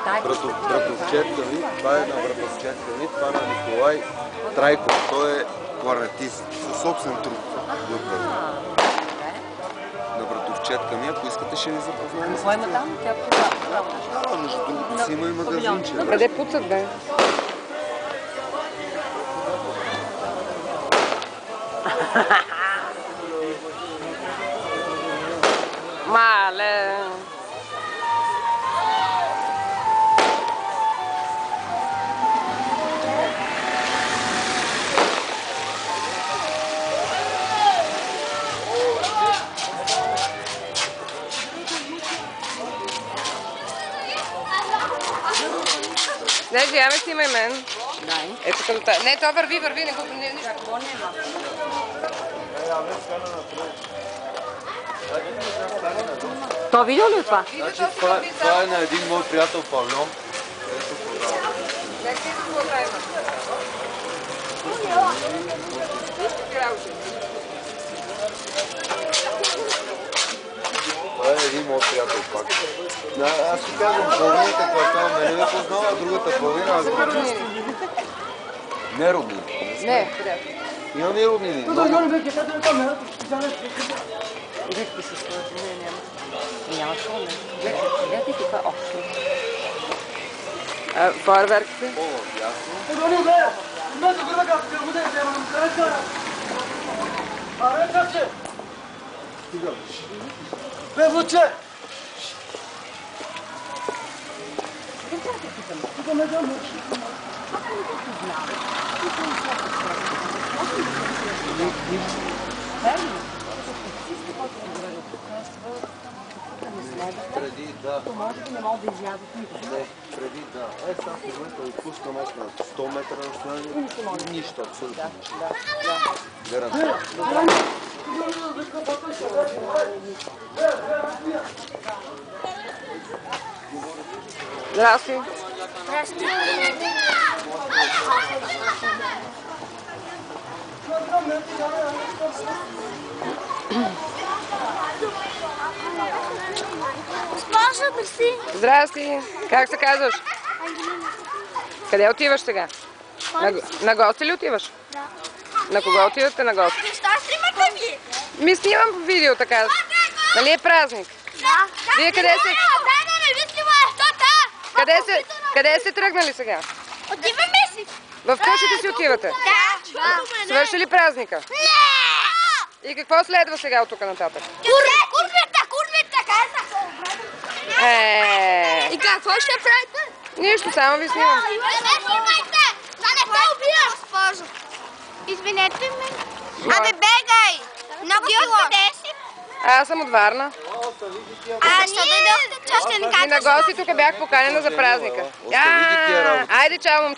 Братовчетка ми, това е на братовчетка ми, това на Николай Трайков. Той е кларнетист, със собствен труд. На братовчетка ми, ако искате, ще ви запознаем. Кой има там? Тя Да, между другото си има и магазинче. Къде пуцат, бе? Мале! Не, я ме снимай мен. Дай. Ето към тази. Не, това върви, не го... нищо. Какво няма? То видео ли е това? Значи, това е на един мой приятел Павлон. Ето продава. Това е един мой приятел пак. Аз си казвам, половината квартал мене ме познава, а другата половина аз го чувствам. Не роднини. Не, приятел. Имам и роднини. Гледки се сложи, не, няма. Няма какво, не. Гледайте каква общо. Фойерверките? О, ясно. Бе, вуче! Преди, да. Може би не мога да излязат никога. Не, преди, да. Сега в момента отпускам аз на 100 метра разстояние. Нищо, абсолютно нищо. Гарантирам. Здрасти. Здрасти. Госпожо, мерси. Здрасти. Как се казваш? Ангелина. Къде отиваш сега? На гости ли отиваш? Да. На кого отивате на гости? Защо снимате ми? Ми снимам по видео така. Нали е празник? Да. Вие къде сте? Дай да не ви снимай, Къде сте тръгнали сега? Отиваме си. В къщите си отивате? Да. Свърши ли празника? Не! И какво следва сега от тук нататък? Курвията, казах. И какво ще правите? нищо, само ви снимам. Не ме снимайте! Да не те убия! Госпожо, извинете ме. Абе, бегай! Много ти къде си? Аз съм от Варна. Защо дойдохте? Че ще ни И на гости тук бях поканена за празника. Айде, чао, момче.